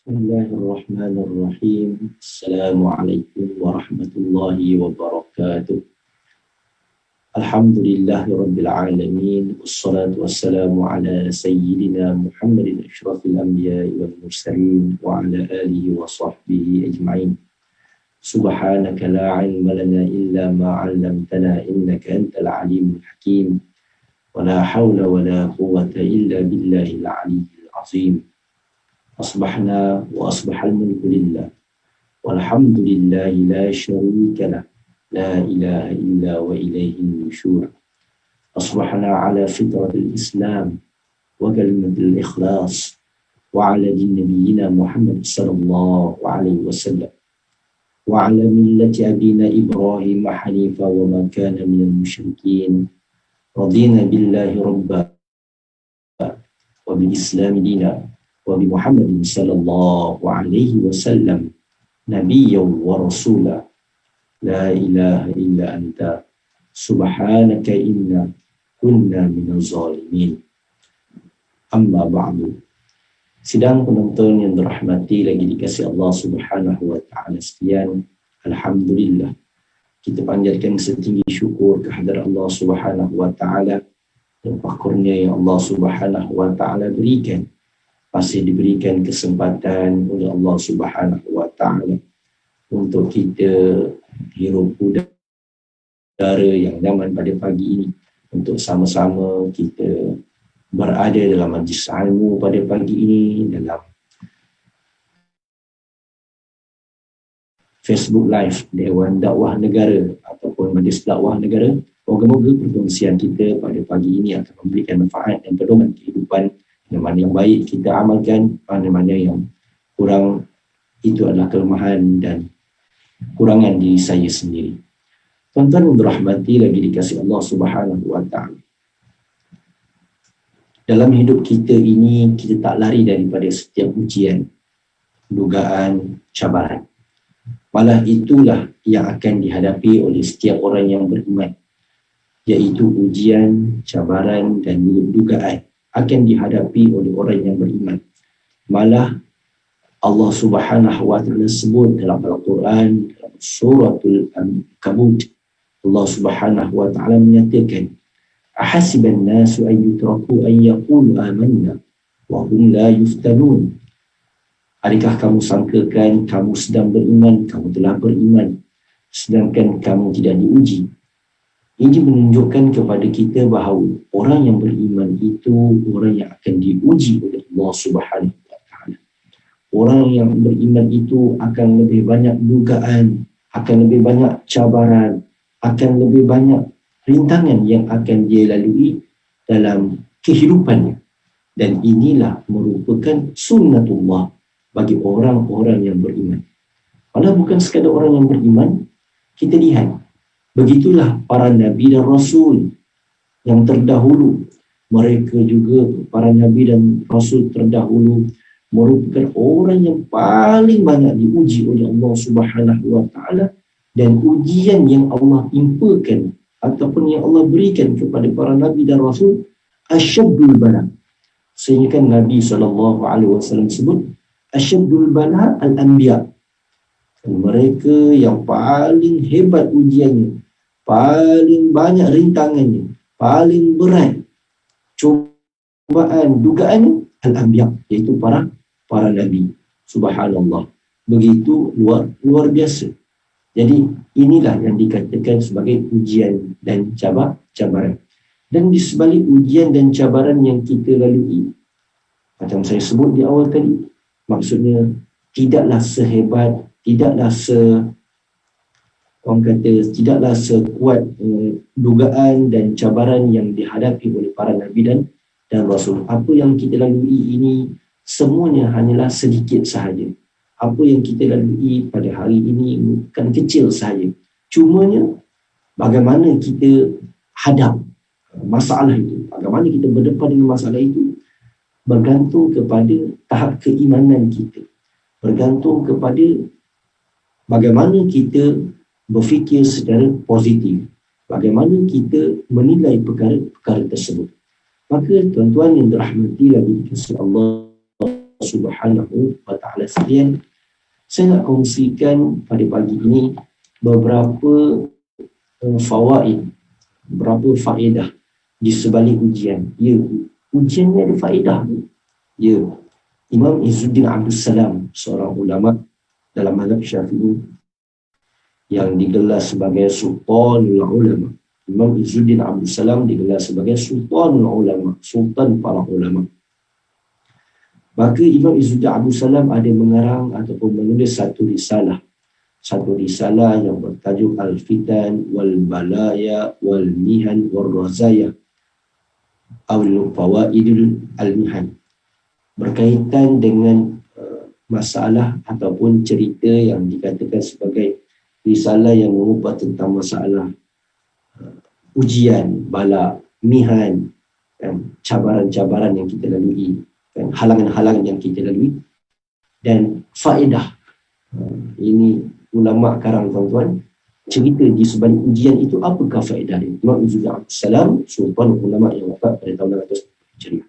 Bismillahirrahmanirrahim. Assalamualaikum warahmatullahi wabarakatuh. Alhamdulillahirabbil alamin. Wassalatu wassalamu ala sayyidina Muhammadin asyrafil anbiya'i wal mursalin wa ala alihi wa sahbihi ajma'in. Subhanaka la ilma lana illa ma 'allamtana innaka antal alimul hakim. Wa la hawla wa la quwwata illa billahil aliyyil azim. أصبحنا وأصبح الملك لله والحمد لله لا شريك له لا إله إلا وإليه النشور. أصبحنا على فطرة الإسلام وكلمة الإخلاص وعلى دين نبينا محمد صلى الله عليه وسلم وعلى ملة أبينا إبراهيم حنيفا وما كان من المشركين. رضينا بالله ربا وبالإسلام دينا وبمحمد صلى الله عليه وسلم نبيا ورسولا. لا إله إلا أنت سبحانك إنا كنا من الظالمين. Amma ba'du. Sidang penonton yang dirahmati lagi dikasihi Allah Subhanahu wa taala sekalian, alhamdulillah kita panjatkan setinggi syukur kehadirat Allah Subhanahu wa taala dan kurnia yang Allah Subhanahu wa taala berikan. Masih diberikan kesempatan oleh Allah Subhanahu wa taala untuk kita hirup udara yang nyaman pada pagi ini, untuk sama-sama kita berada dalam majlis ilmu pada pagi ini, dalam Facebook Live Dewan Dakwah Negara ataupun Majlis Dakwah Negara. Moga-moga perkongsian kita pada pagi ini akan memberikan manfaat dan pedoman kehidupan. Mana yang baik kita amalkan, mana-mana yang kurang itu adalah kelemahan dan kurangan diri saya sendiri. Tuan-tuan yang dirahmati lagi dikasihi Allah Subhanahu wa taala. Dalam hidup kita ini, kita tak lari daripada setiap ujian, dugaan, cabaran. Malah itulah yang akan dihadapi oleh setiap orang yang beriman, iaitu ujian, cabaran dan dugaan akan dihadapi oleh orang yang beriman. Malah Allah Subhanahu wa taala sebut dalam Al-Quran, dalam suratul Ankabut, Allah Subhanahu wa taala menyatakan, ahasiban nasu an yutraku an yaqulu amanna wa hum la yuftanun. Adakah kamu sangkakan kamu sedang beriman, kamu telah beriman, sedangkan kamu tidak diuji? Ini menunjukkan kepada kita bahawa orang yang beriman itu orang yang akan diuji oleh Allah Subhanahu wa taala. Orang yang beriman itu akan lebih banyak dugaan, akan lebih banyak cabaran, akan lebih banyak rintangan yang akan dia lalui dalam kehidupannya. Dan inilah merupakan sunnatullah bagi orang-orang yang beriman. Walau bukan sekadar orang yang beriman, kita lihat begitulah para Nabi dan Rasul yang terdahulu. Mereka juga, para Nabi dan Rasul terdahulu, merupakan orang yang paling banyak diuji oleh Allah Subhanahu wa taala. Dan ujian yang Allah timpakan ataupun yang Allah berikan kepada para Nabi dan Rasul, asyaddul bala. Sehingga Nabi SAW sebut, asyaddul bala al-anbiya. Mereka yang paling hebat ujiannya, paling banyak rintangannya, paling berat cubaan, dugaan, al-anbiya, iaitu para nabi. Subhanallah. Begitu luar biasa. Jadi inilah yang dikatakan sebagai ujian dan cabaran. Dan di sebalik ujian dan cabaran yang kita lalui, macam saya sebut di awal tadi, maksudnya tidaklah sehebat, tidaklah sekuat dugaan dan cabaran yang dihadapi oleh para Nabi dan Rasul. Apa yang kita lalui ini semuanya hanyalah sedikit sahaja. Apa yang kita lalui pada hari ini bukan kecil sahaja. Cumanya bagaimana kita hadap masalah itu, bagaimana kita berdepan dengan masalah itu, bergantung kepada tahap keimanan kita, bergantung kepada bagaimana kita berfikir secara positif, bagaimana kita menilai perkara-perkara tersebut. Maka tuan-tuan yang dirahmati lagi dikasihi Allah Subhanahu wa ta'ala sekalian, saya nak kongsikan pada pagi ini beberapa fawaid, beberapa faedah di sebalik ujian. Ya, ujian ni ada faedah. Ya, Imam Izzuddin Abdul Salam, seorang ulama dalam mazhab Syafi'i yang digelar sebagai Sultanul Ulama. Imam Izzuddin Abdul Salam digelar sebagai Sultanul Ulama, Sultan para ulama. Maka Imam Izzuddin Abdul Salam ada mengarang ataupun menulis satu risalah yang bertajuk Al-Fitan wal Balaya wal Mihan wal Razaya atau Fawaidul Al-Mihan, berkaitan dengan masalah ataupun cerita yang dikatakan sebagai risalah yang mengubah tentang masalah ujian, bala, mihan, cabaran-cabaran yang kita lalui, halangan-halangan yang kita lalui, dan faedah. Ini ulama karang, tuan-tuan, cerita di sebalik ujian itu apakah faedah dia. Imam Izzuddin Abdul Salam, sultan ulama yang wafat pada tahun 600 Hijriah.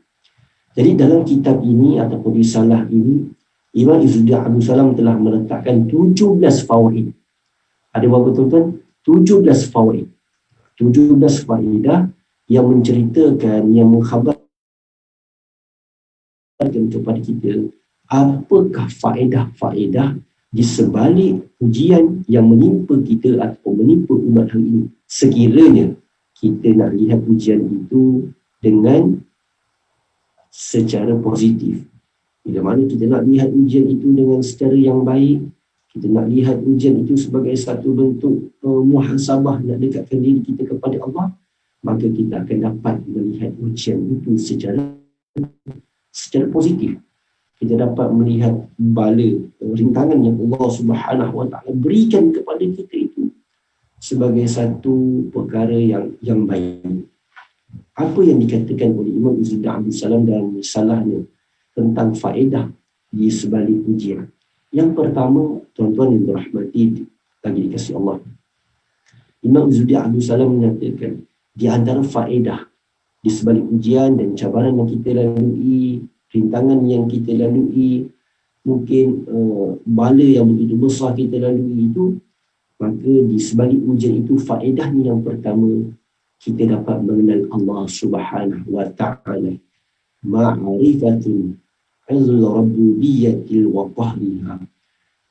Jadi dalam kitab ini ataupun risalah ini, Imam Izzuddin Abdul Salam telah meletakkan 17 fawaid. Ada berapa, tuan-tuan? 17 fawaid. 17 faedah yang menceritakan, yang mengkhabarkan kepada kita apakah faedah-faedah di sebalik ujian yang menimpa kita ataupun menimpa umat hari ini, sekiranya kita nak lihat ujian itu dengan secara positif. Bila mana kita nak lihat ujian itu dengan secara yang baik, kita nak lihat ujian itu sebagai satu bentuk muhasabah, nak dekatkan diri kita kepada Allah, maka kita akan dapat melihat ujian itu secara positif. Kita dapat melihat bala, rintangan yang Allah Subhanahu wa ta'ala berikan kepada kita itu sebagai satu perkara yang baik. Apa yang dikatakan oleh Imam Izzuddin Abdul Salam dalam risalahnya tentang faedah di sebalik ujian? Yang pertama, tuan-tuan yang dirahmati lagi dikasihi Allah, Imam Izzuddin Abdul Salam menyatakan di antara faedah di sebalik ujian dan cabaran yang kita lalui, rintangan yang kita lalui, mungkin bala yang begitu besar kita lalui itu, maka di sebalik ujian itu faedahnya yang pertama, kita dapat mengenal Allah Subhanahu wa ta'ala, ma'rifatul azul rabbubiyatil wa qahriha.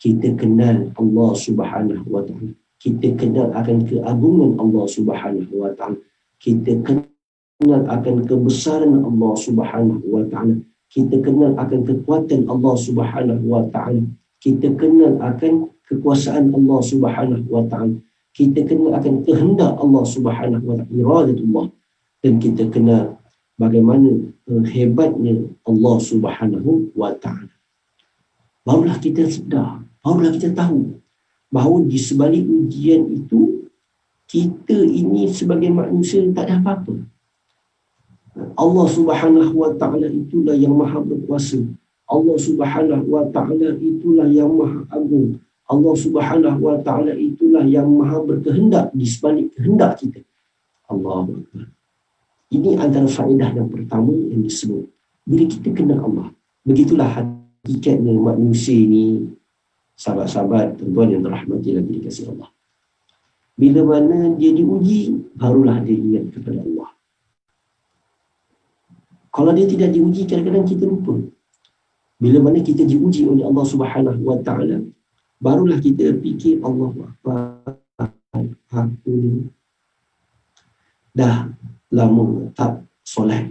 Kita kenal Allah Subhanahu wa ta'ala, kita kenal akan keagungan Allah Subhanahu wa ta'ala, kita kenal akan kebesaran Allah Subhanahu wa ta'ala, kita kenal akan kekuatan Allah Subhanahu wa ta'ala, kita kenal akan kekuasaan Allah Subhanahu wa ta'ala, kita kenal akan kehendak Allah Subhanahu wa ta'ala, iradatullah, dan kita kenal bagaimana hebatnya Allah Subhanahu wa ta'ala. Barulah kita sedar, barulah kita tahu bahawa di sebalik ujian itu, kita ini sebagai manusia tak ada apa-apa. Allah Subhanahu wa ta'ala itulah yang maha berkuasa. Allah Subhanahu wa ta'ala itulah yang maha agung. Allah Subhanahu wa ta'ala itulah yang maha berkehendak di sebalik kehendak kita. Allahu Akbar. Ini antara faedah yang pertama yang disebut. Bila kita kenal Allah, begitulah hakikatnya manusia ini, sahabat-sahabat, tuan-tuan yang dirahmati lagi dikasihi Allah. Bila mana dia diuji, barulah dia ingat kepada Allah. Kalau dia tidak diuji, kadang-kadang kita lupa. Bila mana kita diuji oleh Allah Subhanahu wa ta'ala, barulah kita fikir, Allah aku ni dah lama tak solat.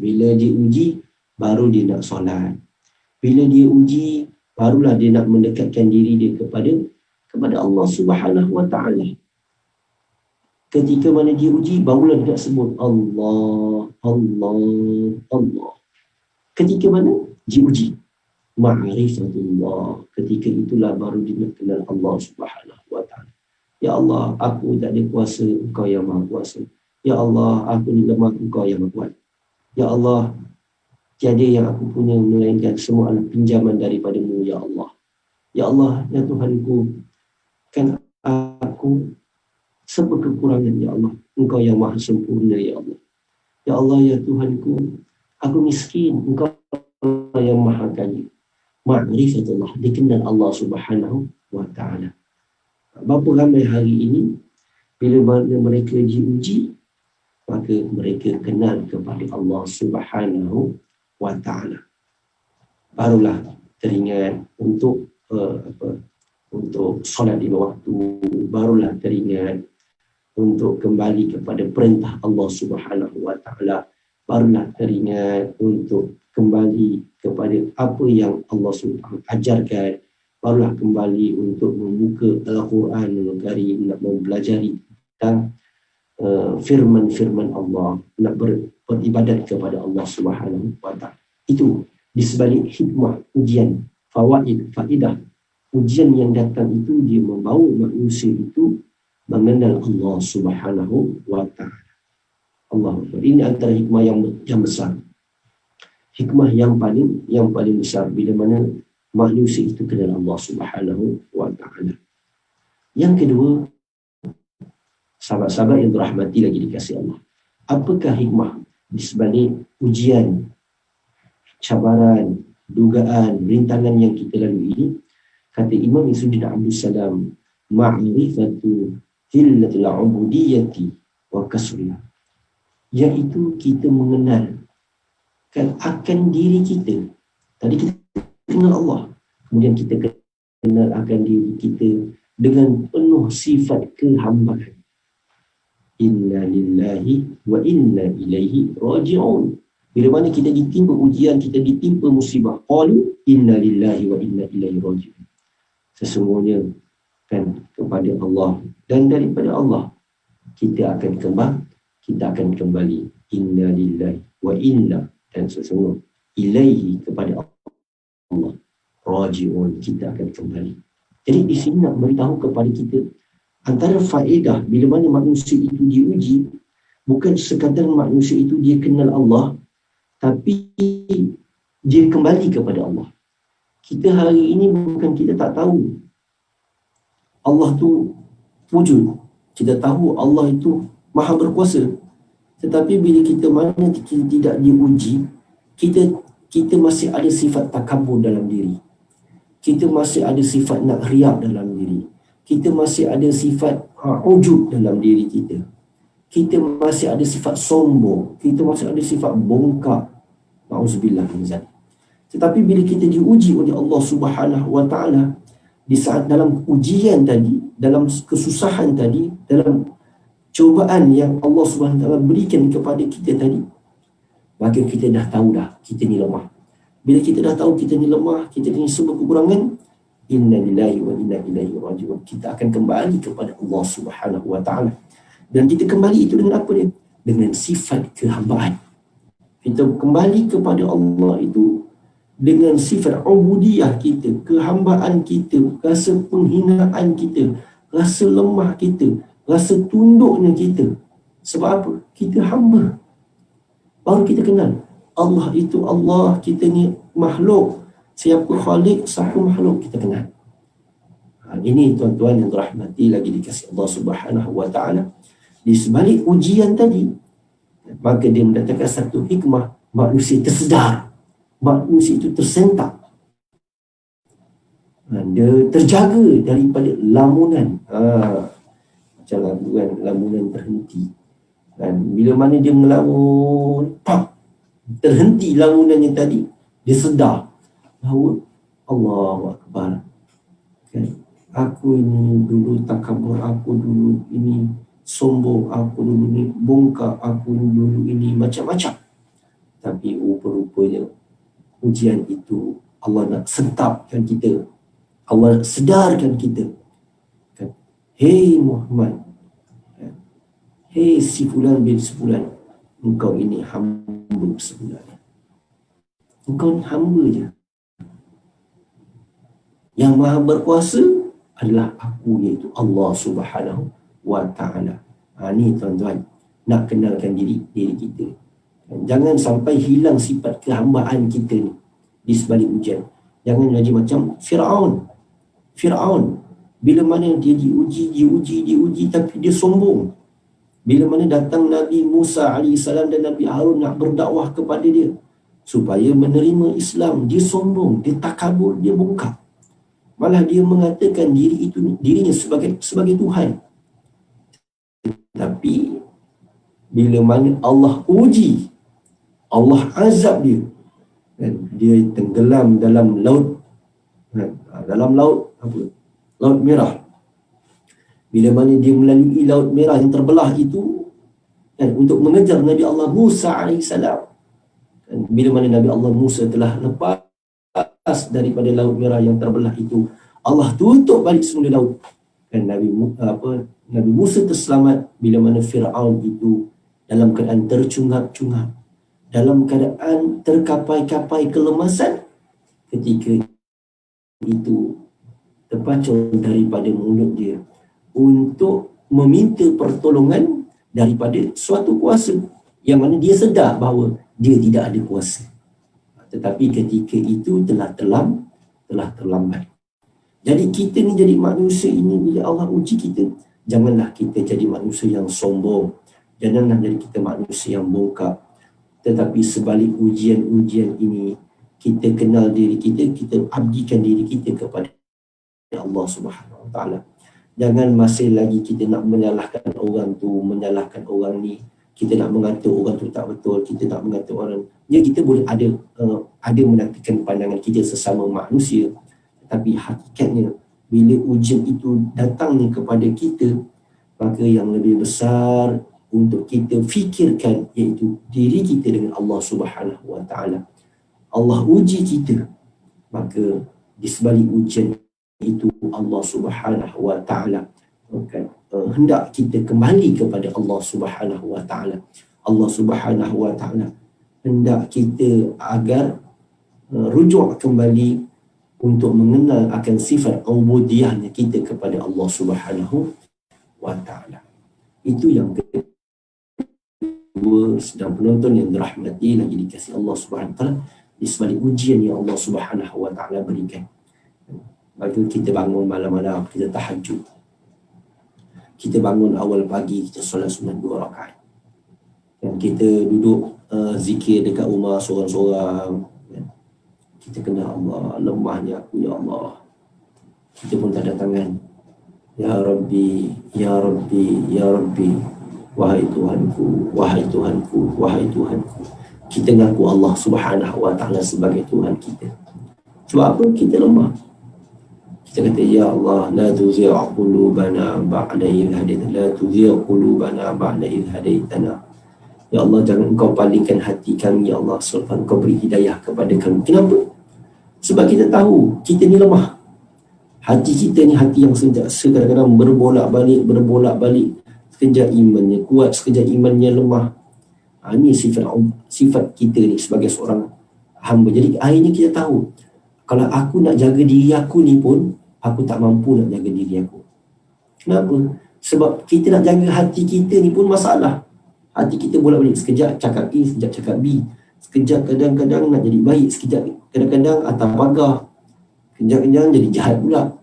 Bila dia uji, baru dia nak solat. Bila dia uji, barulah dia nak mendekatkan diri dia kepada Allah Subhanahu wa ta'ala. Ketika mana dia uji, barulah dia nak sebut Allah, Allah, Allah. Ketika mana dia uji, ma'rifatullah. Ketika itulah baru dia nak kenal Allah Subhanahu wa ta'ala. Ya Allah, aku tak ada kuasa, Engkau yang maha kuasa. Ya Allah, aku ni lemah, Engkau yang maha kuat. Ya Allah, tiada yang aku punya melainkan semua adalah pinjaman daripada-Mu, Ya Allah. Ya Allah, ya Tuhanku, kan aku serba kekurangan, Ya Allah. Engkau yang maha sempurna, Ya Allah. Ya Allah, ya Tuhanku, aku miskin, Engkau yang maha kaya. Ma'rifatullah, dikenal Allah Subhanahu wa ta'ala. Berapa ramai hari ini bila mana mereka diuji, maka mereka kenal kepada Allah Subhanahu wa ta'ala. Barulah teringat untuk untuk solat 5 waktu, barulah teringat untuk kembali kepada perintah Allah Subhanahu wa ta'ala, barulah teringat untuk kembali kepada apa yang Allah Subhanahu ajarkan, barulah kembali untuk membuka Al-Quran Karim, nak mempelajari tentang firman-firman Allah, nak beribadat kepada Allah Subhanahu wa ta'ala. Itu di sebalik hikmah ujian, fawaid, faedah ujian yang datang itu, dia membawa manusia itu mengenal Allah Subhanahu wa ta'ala. Allah. Ini antara hikmah yang besar. Hikmah yang paling besar bila mana manusia itu kenal Allah Subhanahu wa ta'ala. Yang kedua, sahabat-sahabat yang dirahmati lagi dikasihi Allah, apakah hikmah di sebalik ujian, cabaran, dugaan, rintangan yang kita lalui ini? Kata Imam Izzuddin Abdul Salam, ma'rifatu hillatul ubudiyyati wa kasriha, iaitu kita mengenal akan diri kita. Tadi kita kenal Allah, kemudian kita kenal akan diri kita dengan penuh sifat kehambaan. Inna lillahi wa inna ilaihi raji'un. Bila mana kita ditimpa ujian, kita ditimpa musibah, qalu inna lillahi wa inna ilaihi raji'un. Sesungguhnya kan kepada Allah dan daripada Allah kita akan kembali. Inna lillahi wa inna, dan sesungguhnya ilaihi, kepada Allah, raji'un, kita akan kembali. Jadi di sini nak beritahu kepada kita antara faedah bila mana manusia itu diuji, bukan sekadar manusia itu dia kenal Allah, tapi dia kembali kepada Allah. Kita hari ini bukan kita tak tahu Allah tu wujud, kita tahu Allah itu maha berkuasa, tetapi bila kita mana kita tidak diuji, kita masih ada sifat takabur dalam diri, kita masih ada sifat nak riak dalam diri, kita masih ada sifat ujub dalam diri kita, kita masih ada sifat sombong, kita masih ada sifat bongkak. Na'udzubillah min zalik. Tetapi bila kita diuji oleh Allah Subhanahu wa ta'ala, di saat dalam ujian tadi, dalam kesusahan tadi, dalam cubaan yang Allah Subhanahu wa ta'ala berikan kepada kita tadi, maka kita dah tahu dah kita ni lemah. Bila kita dah tahu kita ni lemah, kita ni semua kekurangan, inna lillahi wa inna ilaihi raji'un, kita akan kembali kepada Allah Subhanahu wa ta'ala. Dan kita kembali itu dengan apa dia? Dengan sifat kehambaan. Kita kembali kepada Allah itu dengan sifat ubudiyah kita, kehambaan kita, rasa penghinaan kita, rasa lemah kita, rasa tunduknya kita. Sebab apa? Kita hamba. Baru kita kenal Allah itu Allah, kita ni makhluk. Siapa khalik, siapa makhluk, kita kenal. Ini tuan-tuan yang dirahmati lagi dikasihi Allah Subhanahu wa ta'ala. Di sebalik ujian tadi, maka dia mendatangkan satu hikmah, manusia tersedar, manusia itu tersentak, dia terjaga daripada lamunan, macam lamunan terhenti. Dan bila mana dia melamun, terhenti lamunannya tadi, dia sedar bahawa Allahu Akbar, kan? Aku ini dulu takabur, aku dulu ini sombong, aku dulu ni bongkak, aku dulu ini macam-macam. Tapi rupa-rupanya ujian itu Allah nak sentapkan kita, Allah nak sedarkan kita, kan? Hei Muhammad, kan? Hei si fulan bin si fulan, engkau ini hamba sebenarnya, engkau ni hamba je. Yang maha berkuasa adalah aku, iaitu Allah Subhanahu wa ta'ala. Ni tuan-tuan, nak kenalkan diri kita. Jangan sampai hilang sifat kehambaan kita ni di sebalik ujian. Jangan jadi macam Fir'aun. Bila mana dia diuji, tapi dia sombong. Bila mana datang Nabi Musa AS dan Nabi Harun nak berdakwah kepada dia, supaya menerima Islam. Dia sombong, dia takabur, dia bongkak. Malah dia mengatakan dirinya sebagai Tuhan. Tapi bila mana Allah uji, Allah azab dia, kan, dia tenggelam dalam laut, kan, dalam laut apa? Laut Merah. Bila mana dia melalui Laut Merah yang terbelah itu, kan, untuk mengejar Nabi Allah Musa AS. Kan, bila mana Nabi Allah Musa telah lepas daripada Laut Merah yang terbelah itu, Allah tutup balik semula laut. Dan Nabi Musa terselamat bila mana Fir'aun itu dalam keadaan tercungap-cungap, dalam keadaan terkapai-kapai kelemasan, ketika itu terpancung daripada mulut dia untuk meminta pertolongan daripada suatu kuasa yang mana dia sedar bahawa dia tidak ada kuasa. Tetapi ketika itu telah terlambat. Jadi kita ni jadi manusia ini, bila Allah uji kita, janganlah kita jadi manusia yang sombong, janganlah jadi kita manusia yang bongkak. Tetapi sebalik ujian-ujian ini, kita kenal diri kita, kita abdikan diri kita kepada Allah Subhanahu Wa Taala. Jangan masih lagi kita nak menyalahkan orang tu, menyalahkan orang ni, kita nak mengata orang tu tak betul, kita nak mengata orang. Ya, kita boleh ada menantikan pandangan kita sesama manusia. Tapi hakikatnya bila ujian itu datangnya kepada kita, maka yang lebih besar untuk kita fikirkan iaitu diri kita dengan Allah Subhanahu Wa Taala. Allah uji kita, maka di sebalik ujian itu Allah Subhanahu Wa Taala hendak kita kembali kepada Allah Subhanahu Wa Taala. Allah Subhanahu Wa Taala hendak kita agar rujuk kembali untuk mengenal akan sifat ubudiyahnya kita kepada Allah Subhanahu Wa Taala. Itu yang kedua, sedang penonton yang dirahmati lagi dikasihi Allah Subhanahu Wa Taala, di sebalik ujian yang Allah Subhanahu Wa Taala berikan. Maka kita bangun malam-malam, kita tahajud. Kita bangun awal pagi, kita solat sunat 2 rakaat. Dan kita duduk zikir dekat rumah seorang-seorang. Kita kenal Allah, lemahnya aku ya Allah. Kita pun tak ada tangan. Ya Rabbi, Ya Rabbi, Ya Rabbi. Wahai Tuhanku, wahai Tuhanku, wahai Tuhanku. Kita ngaku Allah Subhanahu Wa Taala sebagai Tuhan kita. Sebab apa? Kita lemah. Kita kata, Ya Allah, la tuzigh qulubana ba'da idh hadaitana, la tuzigh qulubana ba'da idh hadaitana. Ya Allah, jangan Engkau palingkan hati kami, Ya Allah, selepas Engkau beri hidayah kepada kami. Kenapa? Sebab kita tahu kita ni lemah. Hati kita ni hati yang sentiasa kadang-kadang berbolak-balik. Sekejap imannya kuat, sekejap imannya lemah. Ini sifat kita ni sebagai seorang hamba. Jadi akhirnya kita tahu, kalau aku nak jaga diri aku ni pun, aku tak mampu nak jaga diri aku. Kenapa? Sebab kita nak jaga hati kita ni pun masalah. Hati kita bolak-balik, sekejap cakap A, sekejap cakap B. Sekejap kadang-kadang nak jadi baik, sekejap kadang-kadang atas pagar, sekejap-kadang jadi jahat pula.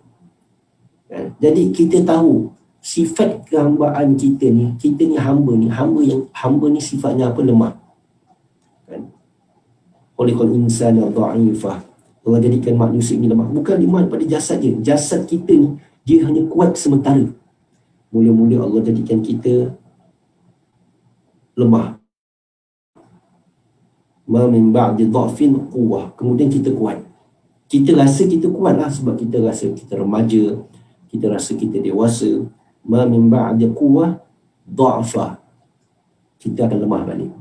Jadi kita tahu sifat kehambaan kita ni hamba ni sifatnya apa? Lemah. Kan? Khuliqal insana dha'ifah. Allah jadikan manusia ini lemah. Bukan lemah pada jasad dia. Jasad kita ni dia hanya kuat sementara. Mula-mula Allah jadikan kita lemah. Ma min ba'di dha'fin quwwah. Kemudian kita kuat. Kita rasa kita kuat lah sebab kita rasa kita remaja, kita rasa kita dewasa. Ma min ba'di quwwah dha'fa. Kita akan lemah balik.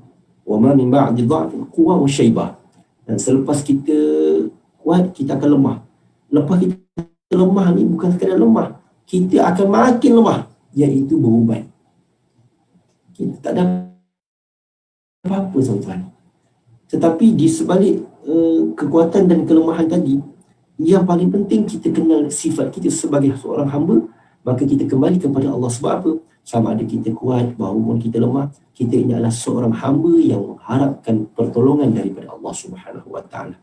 Wa ma min ba'di dha'fin quwwah wa syaibah. Dan selepas kita kuat, kita akan lemah. Lepas kita lemah ni bukan sekadar lemah, kita akan makin lemah, iaitu berubat. Kita tak ada apa-apa, tuan-tuan. Tetapi di sebalik kekuatan dan kelemahan tadi, yang paling penting kita kenal sifat kita sebagai seorang hamba, maka kita kembali kepada Allah. Sebab apa? Sama ada kita kuat maupun kita lemah, kita ini adalah seorang hamba yang mengharapkan pertolongan daripada Allah Subhanahu Wa Taala.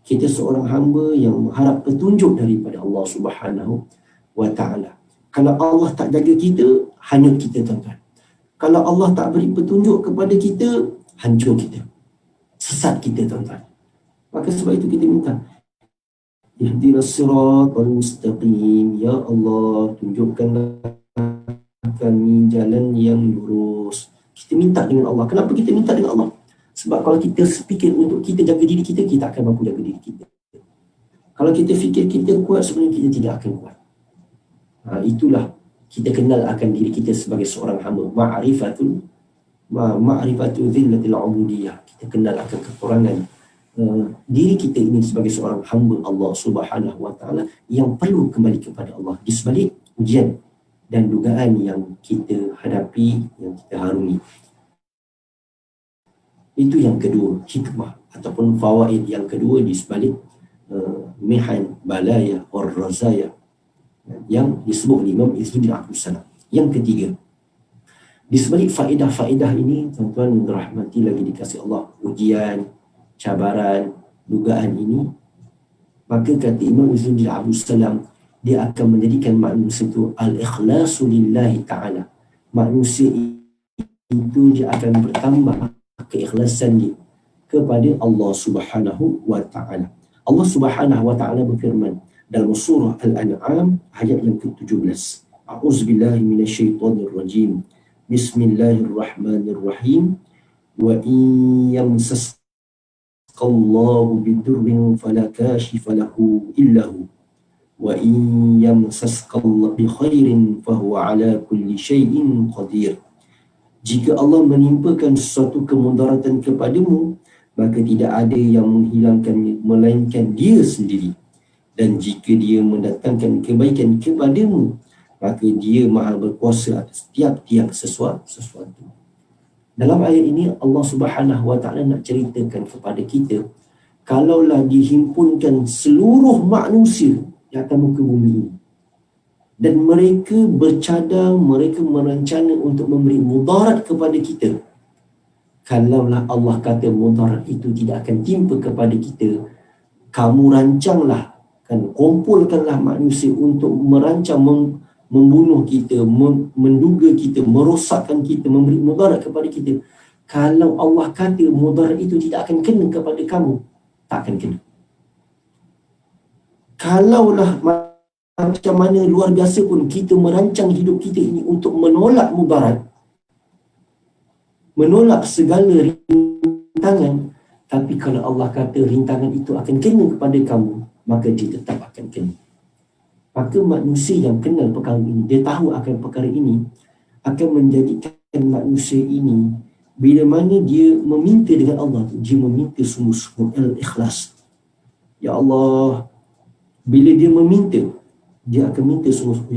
Kita seorang hamba yang mengharap petunjuk daripada Allah Subhanahu Wa Taala. Kalau Allah tak jaga kita, hanyut kita, tuan-tuan. Kalau Allah tak beri petunjuk kepada kita, hancur kita. sesat kita, tuan-tuan. Maka sebab itu kita minta, ihdinas siratal mustaqim, ya Allah, tunjukkanlah kami jalan yang lurus. Kita minta dengan Allah. Kenapa kita minta dengan Allah? Sebab kalau kita fikir untuk kita jaga diri kita, kita akan mampu jaga diri kita. Kalau kita fikir kita kuat, sebenarnya kita tidak akan kuat. Itulah kita kenal akan diri kita sebagai seorang hamba. Ma'rifatul zillatil ubudiyah. Kita kenal akan kekurangan diri kita ini sebagai seorang hamba Allah Subhanahu wa taala yang perlu kembali kepada Allah di sebalik ujian dan dugaan yang kita hadapi, yang kita harungi. Itu yang kedua, hikmah ataupun fawaid yang kedua di sebalik mihan, balaya, razaya yang disebut Imam Izzuddin Abdul Salam. Yang ketiga, di sebalik faedah-faedah ini, tuan-tuan dirahmati lagi dikasih Allah, ujian, cabaran, dugaan ini, maka kata Imam Izzuddin Abdul Salam, dia akan menjadikan manusia itu al-ikhlasu lillahi ta'ala. Manusia itu dia akan bertambah keikhlasan dia kepada Allah Subhanahu wa ta'ala. Allah Subhanahu wa ta'ala berfirman dalam surah Al-An'am ayat yang ke-17. A'udzubillahi minasyaitonir rajim. Bismillahirrahmanirrahim. Wa in yamsaskallahu bidurrin fala kashifa lahu illahu wa in yamsaskallahu bi khairin fahuwa ala kulli syai'in qadir. Jika Allah menimpakan sesuatu kemudaratan kepadamu, maka tidak ada yang menghilangkannya melainkan Dia sendiri. Dan jika Dia mendatangkan kebaikan kepadamu, maka Dia Maha berkuasa atas tiap-tiap sesuatu. Dalam ayat ini Allah Subhanahu wa taala nak ceritakan kepada kita, kalaulah dihimpunkan seluruh manusia di atas muka bumi ini, dan mereka bercadang, mereka merencana untuk memberi mudarat kepada kita, kalaulah Allah kata mudarat itu tidak akan timpa kepada kita, kamu rancanglah, kumpulkanlah manusia untuk merancang membunuh kita, menduga kita, merosakkan kita, memberi mudarat kepada kita. Kalau Allah kata mudarat itu tidak akan kena kepada kamu, tak akan kena. Kalaulah macam mana luar biasa pun kita merancang hidup kita ini untuk menolak mudarat, menolak segala rintangan, tapi kalau Allah kata rintangan itu akan kena kepada kamu, maka dia tetap akan kena. Maka manusia yang kenal perkara ini, dia tahu akan perkara ini, akan menjadikan manusia ini, bila mana dia meminta dengan Allah, dia meminta sungguh-sungguh al-ikhlas. Ya Allah, bila dia meminta, dia akan minta sungguh-sungguh,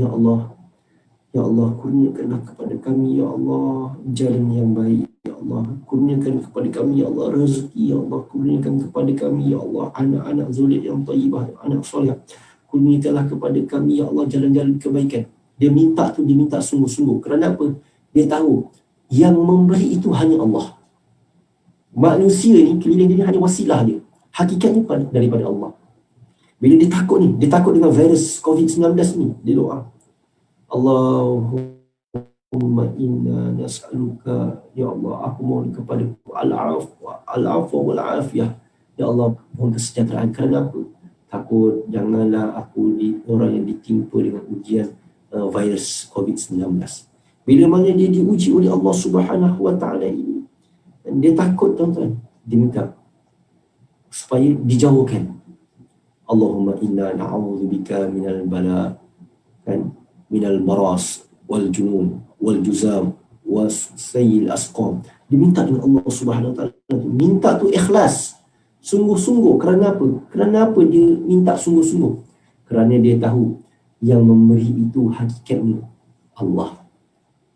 Ya Allah, kurniakanlah kepada kami, Ya Allah, jalan yang baik. Ya Allah, kurniakan kepada kami, Ya Allah, rezeki. Ya Allah, kurniakan kepada kami, Ya Allah, anak-anak zulit yang tayyibah, anak soleh. Kurniakanlah kepada kami, Ya Allah, jalan-jalan kebaikan. Dia minta tu, dia minta sungguh-sungguh. Kerana apa? Dia tahu yang memberi itu hanya Allah. Manusia ni, keliling dia hanya wasilah dia. Hakikatnya daripada Allah. Bila dia takut ni, dia takut dengan virus COVID-19 ni, dia doa, Allahumma inna nas'aluka, Ya Allah, aku mohon kepada al-afwa wal-afiyah. Ya Allah, mohon kesejahteraan. Kerana apa? Takut janganlah aku orang yang ditimpa dengan ujian virus COVID-19. Bila mana dia diuji oleh Allah Subhanahu wa taala ini, dia takut, tuan-tuan, dia minta supaya dijauhkan. Allahumma inna na'udzubika minal bala, minal baras wal junun wal juzam wasayyil asqam. Diminta dengan Allah Subhanahu wa taala, minta tu ikhlas, sungguh-sungguh. Kerana apa? Kerana apa dia minta sungguh-sungguh? Kerana dia tahu yang memberi itu hakikatnya Allah.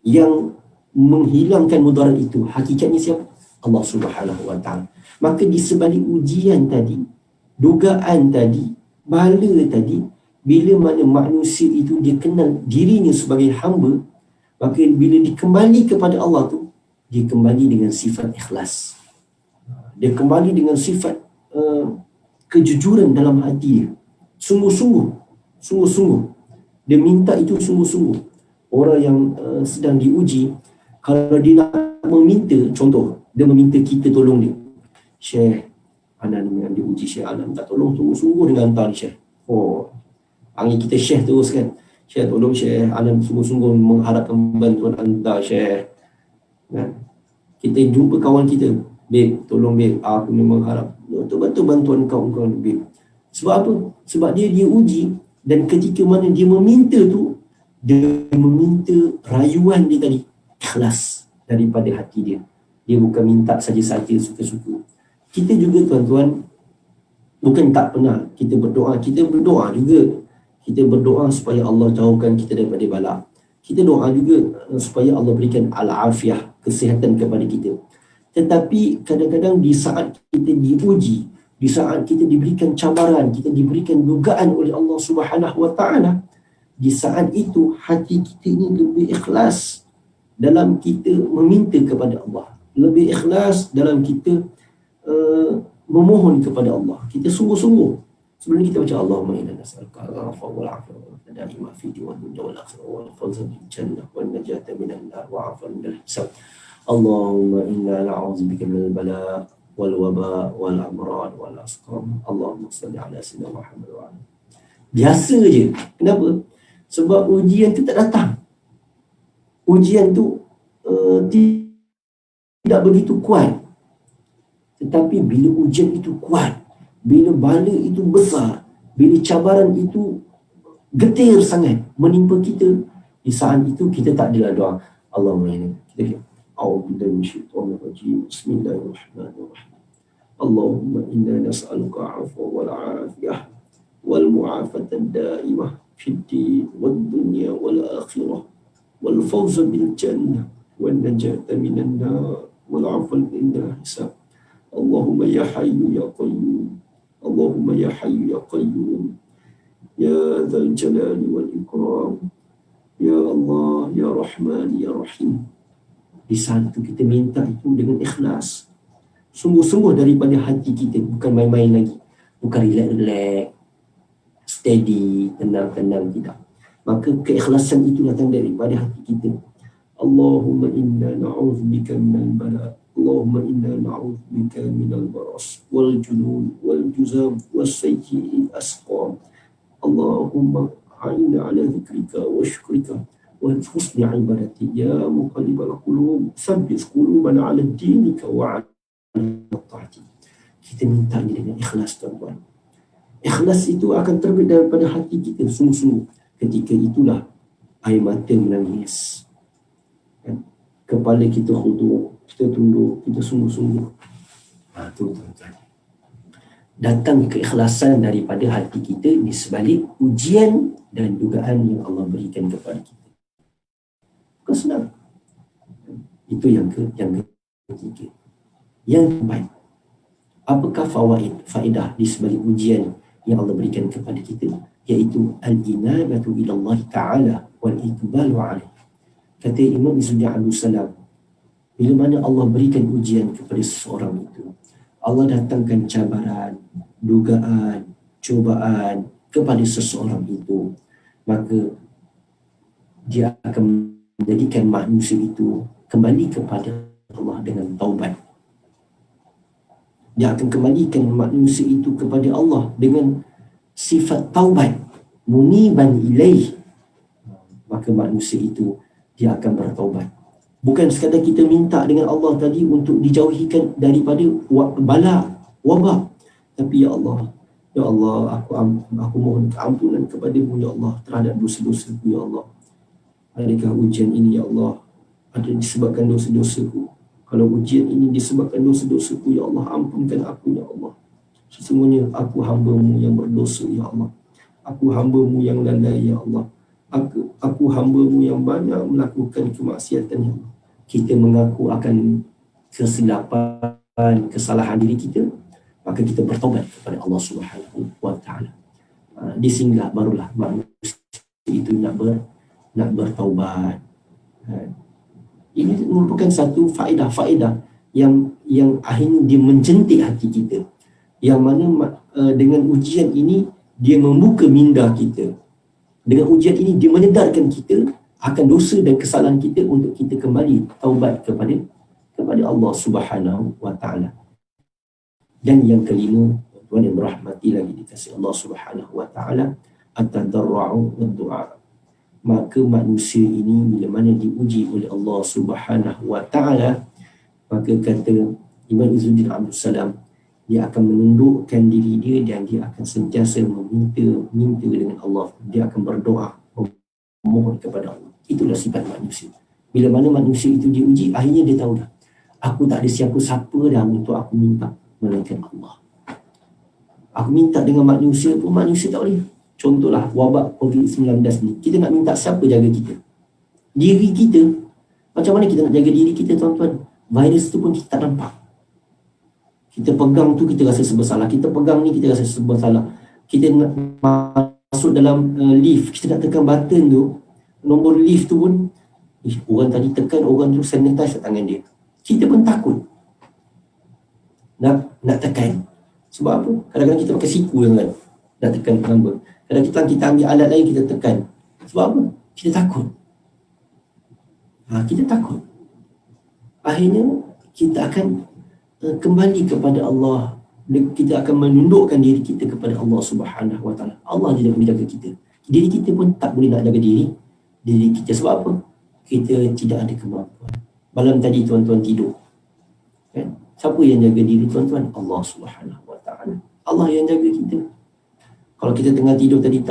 Yang menghilangkan mudarat itu hakikatnya siapa? Allah Subhanahu wa taala. Maka di sebalik ujian tadi, dugaan tadi, bala tadi, bila mana manusia itu dia kenal dirinya sebagai hamba, maka bila dikembali kepada Allah tu, dia kembali dengan sifat ikhlas. Dia kembali dengan sifat kejujuran dalam hati dia. Sungguh-sungguh. Dia minta itu sungguh-sungguh. Orang yang sedang diuji, kalau dia nak meminta, contoh, dia meminta kita tolong dia. Syekh Anan yang diuji, Syekh Anan tak tolong sungguh-sungguh dengan hantar ni Syekh. Oh, panggil kita Syekh terus kan. Syekh tolong Syekh Anan sungguh-sungguh mengharapkan bantuan anda Syekh. Kan? Kita jumpa kawan kita, babe, tolong babe, aku memang harap betul-betul bantuan kau babe. Sebab apa? Sebab dia uji, dan ketika mana dia meminta tu, dia meminta rayuan dia tadi ikhlas daripada hati dia. Dia bukan minta saja-saja suka-suka. Kita juga tuan-tuan, bukan tak pernah kita berdoa juga. Kita berdoa supaya Allah jauhkan kita daripada bala. Kita doa juga supaya Allah berikan al-afiah, kesihatan kepada kita. Tetapi kadang-kadang di saat kita diuji, di saat kita diberikan cabaran, kita diberikan dugaan oleh Allah Subhanahu Wa Taala, di saat itu hati kita ini lebih ikhlas dalam kita meminta kepada Allah, lebih ikhlas dalam kita memohon kepada Allah. Kita sungguh-sungguh. Sebelum kita baca Allahumma inna nas'aluka al-'afwa wal 'afiyata wal daima fi dunya wal akhirah wal fawza bil jannah wan najata minan nar wa 'afwan minal hisab. Allahumma inna na'udzubika minal bala' wal waba' wal amrad wal asqam. Allahumma salli ala sayyidina Muhammad wa ala. Biasa je. Kenapa? Sebab ujian tu tak datang. Ujian tu tidak begitu kuat. Tetapi bila ujian itu kuat, bila bala itu besar, bila cabaran itu getir sangat menimpa kita, di saat itu kita tak adalah doa Allahumma inni kita a'udzubillahi minasyaitonir rajim. Bismillahirrahmanirrahim. Allahumma inna nas'aluka 'afwa wal 'afiyah wal mu'afata ad-da'imah fid din wad dunya wal akhirah wal fawza bil jannah wan najata minan nar wal 'afwa minal hisab. Allahumma ya hayyu ya qayyum. Allahumma ya hayyu ya qayyum. Ya dzal jalali wal ikram. Ya Allah, ya Rahman, ya Rahim. Di saat itu kita minta itu dengan ikhlas, sungguh-sungguh daripada hati kita, bukan main-main lagi, bukan relax-relax, steady, tenang-tenang, tidak. Maka keikhlasan itu datang daripada hati kita. Allahumma inna na'udzubika minal bala'. Allahumma inna na'udzubika minal baras wal junun wal juzam was sayyi'il asqam. Allahumma a'inna ala dzikrika wa syukrika wa husni ibadati ya muqallibal qulub tsabbit qulubana ala dinika wa ala ta'ati. Kita minta dengan ikhlas, tuan-tuan. Ikhlas itu akan terbit daripada hati kita sungguh-sungguh. Ketika itulah air mata menangis, kepala kita khudu', kita tunduk, kita sungguh-sungguh. Itu tuan-tuan. Datang keikhlasan daripada hati kita di sebalik ujian dan dugaan yang Allah berikan kepada kita. Bukan senang. Itu yang ketiga. Yang keempat, apakah faedah di sebalik ujian yang Allah berikan kepada kita? Iaitu al-inabatu ila Allah Ta'ala wal iqbalu alaih. Kata Imam Izzuddin Abdul Salam, bila mana Allah berikan ujian kepada seseorang itu, Allah datangkan cabaran, dugaan, cubaan kepada seseorang itu, maka dia akan menjadikan manusia itu kembali kepada Allah dengan taubat. Dia akan kembalikan manusia itu kepada Allah dengan sifat taubat, muniban ilaih. Maka manusia itu dia akan bertaubat. Bukan sekadar kita minta dengan Allah tadi untuk dijauhikan daripada bala, wabak. Tapi ya Allah, aku mohon keampunan kepada-Mu ya Allah terhadap dosa-dosaku ya Allah. Adakah ujian ini ya Allah ada disebabkan dosa-dosaku? Kalau ujian ini disebabkan dosa-dosaku ya Allah, ampunkan aku ya Allah. Sesungguhnya aku hamba-Mu yang berdosa ya Allah. Aku hamba-Mu yang lalai ya Allah. Aku hamba-Mu yang banyak melakukan kemaksiatan ya Allah. Kita mengaku akan kesilapan, kesalahan diri kita, maka kita bertobat kepada Allah Subhanahu wa Ta'ala. Di sinilah barulah manusia itu nak bertaubat. Ini merupakan satu faedah yang akhirnya dia menjentik hati kita. Yang mana dengan ujian ini dia membuka minda kita. Dengan ujian ini dia menyedarkan kita akan dosa dan kesalahan kita untuk kita kembali taubat kepada Allah Subhanahu wa Ta'ala. Dan yang kelima, tuan yang berahmati lagi dikasih Allah Subhanahu wa taala, at-tadarru'u wad-du'a. Maka manusia ini bila mana diuji oleh Allah Subhanahu wa taala, maka kata Imam Izzuddin Abdul Salam, dia akan menundukkan diri dia dan dia akan sentiasa minta dengan Allah. Dia akan berdoa, memohon kepada Allah. Itulah sifat manusia. Bila mana manusia itu diuji, akhirnya dia tahu dah, aku tak ada siapa-siapa dah untuk aku minta melainkan Allah. Aku minta dengan manusia pun manusia tak boleh. Contohlah wabak COVID-19 ni, kita nak minta siapa jaga kita? Diri kita. Macam mana kita nak jaga diri kita, tuan-tuan? Virus tu pun kita tak nampak. Kita pegang tu kita rasa serba salah, kita pegang ni kita rasa serba salah. Kita nak masuk dalam lift, kita nak tekan button tu, nombor lift tu pun orang tadi tekan, orang tu sanitize tangan dia. Kita pun takut nak tekan. Sebab apa? Kadang-kadang kita pakai siku kan, nak tekan number. Kadang-kadang kita ambil alat lain, kita tekan. Sebab apa? Kita takut. Kita takut. Akhirnya kita akan kembali kepada Allah. Kita akan menundukkan diri kita kepada Allah Subhanahu wa taala. Allah dia nak menjaga kita. Diri kita pun tak boleh nak jaga diri kita. Sebab apa? Kita tidak ada kemampuan. Malam tadi tuan-tuan tidur, kan? Siapa yang jaga diri tuan-tuan? Allah Subhanahu wa taala. Allah yang jaga kita. Kalau kita tengah tidur tadi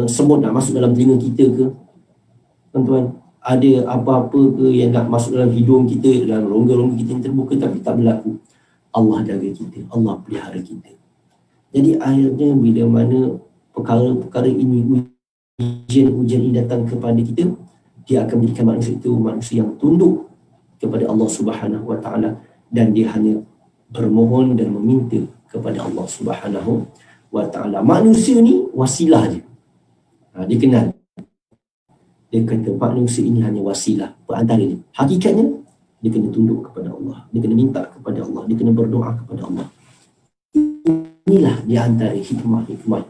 semut nak masuk dalam telinga kita ke, tuan-tuan, ada apa-apa ke yang nak masuk dalam hidung kita, dalam rongga-rongga kita yang terbuka, tapi tak berlaku. Allah jaga kita, Allah pelihara kita. Jadi akhirnya bila mana perkara-perkara ini, ujian-ujian ini datang kepada kita, dia akan menjadikan manusia itu manusia yang tunduk kepada Allah Subhanahu wa taala, dan dia hanya bermohon dan meminta kepada Allah Subhanahu wa taala. Manusia ni wasilah je. Dia kenal. Dia kata manusia ini hanya wasilah, perantara dia. Hakikatnya dia kena tunduk kepada Allah, dia kena minta kepada Allah, dia kena berdoa kepada Allah. Inilah di antara hikmah-hikmah.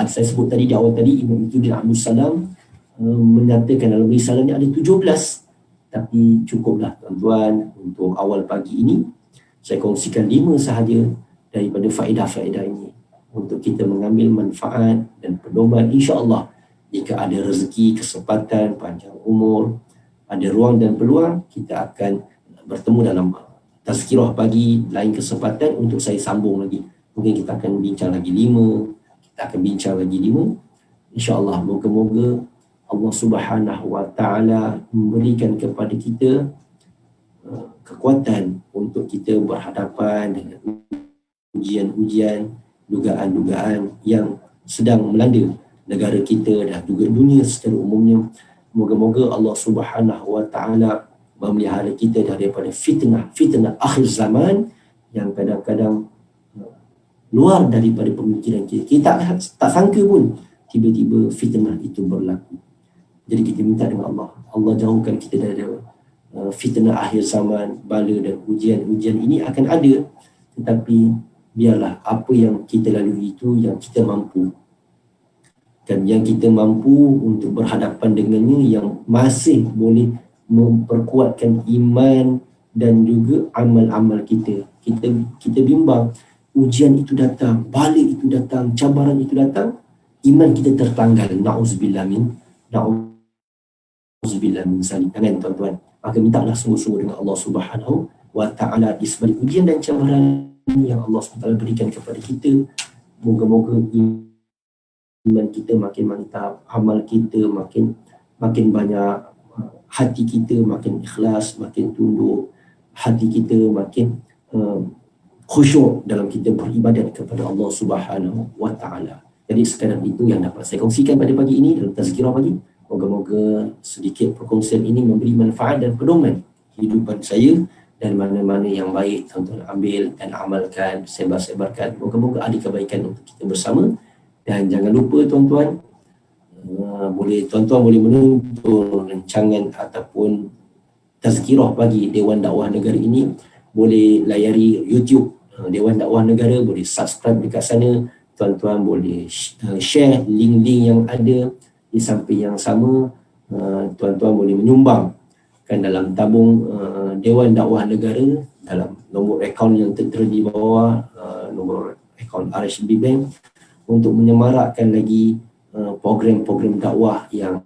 Saya sebut tadi di awal tadi, Imam Izzuddin Abdul Salam menyatakan dalam risalah ni ada 17. Tapi cukuplah tuan-tuan, untuk awal pagi ini saya kongsikan 5 sahaja daripada faedah-faedah ini untuk kita mengambil manfaat dan pedoman. InsyaAllah jika ada rezeki, kesempatan, panjang umur, ada ruang dan peluang, kita akan bertemu dalam tazkirah pagi, lain kesempatan untuk saya sambung lagi. Mungkin kita akan bincang lagi 5, kita akan bincang lagi 5. InsyaAllah, moga-moga Allah Subhanahu wa taala memberikan kepada kita kekuatan untuk kita berhadapan dengan ujian-ujian, dugaan-dugaan yang sedang melanda negara kita dan juga dunia secara umumnya. Moga-moga Allah Subhanahu wa taala memelihara kita daripada fitnah akhir zaman yang kadang-kadang luar daripada pemikiran kita. Kita tak sangka pun tiba-tiba fitnah itu berlaku. Jadi kita minta dengan Allah, Allah jauhkan kita dari fitnah akhir zaman, bala dan ujian-ujian ini akan ada. Tetapi biarlah apa yang kita lalui itu yang kita mampu. Dan yang kita mampu untuk berhadapan dengannya, yang masih boleh memperkuatkan iman dan juga amal-amal kita. Kita bimbang, ujian itu datang, bala itu datang, cabaran itu datang, iman kita tertanggal. Na'udzubillah min zalik. Jangan tuan-tuan. Maka mintalah sungguh-sungguh dengan Allah Subhanahu wa taala di sebalik ujian dan cabaran yang Allah SWT berikan kepada kita. Moga-moga iman kita makin mantap, amal kita makin banyak, hati kita makin ikhlas, makin tunduk, hati kita makin khusyuk dalam kita beribadat kepada Allah Subhanahu wa taala. Jadi sekadar itu yang dapat saya kongsikan pada pagi ini dalam tazkirah pagi. Moga-moga sedikit perkongsian ini memberi manfaat dan pedoman kehidupan saya, dan mana-mana yang baik tuan-tuan ambil dan amalkan, sebar-sebarkan. Moga-moga ada kebaikan untuk kita bersama. Dan jangan lupa tuan-tuan, tuan-tuan boleh menonton rancangan ataupun tazkirah pagi Dewan Dakwah Negara ini. Boleh layari YouTube Dewan Dakwah Negara, boleh subscribe dekat sana. Tuan-tuan boleh share link-link yang ada. Di samping yang sama, tuan-tuan boleh menyumbang kan dalam tabung Dewan Dakwah Negara dalam nombor akaun yang tertera di bawah, nombor akaun RHB Bank, untuk menyemarakkan lagi program-program dakwah yang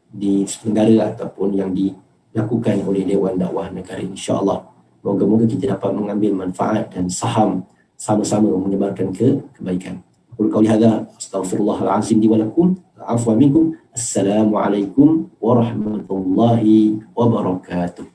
diselenggara ataupun yang dilakukan oleh Dewan Dakwah Negara, insya-Allah. Moga-moga kita dapat mengambil manfaat dan saham sama-sama menyebarkan kebaikan. Qul qauli hadza astaghfirullahalazim li wa lakum, afwan minkum. Assalamualaikum warahmatullahi wabarakatuh.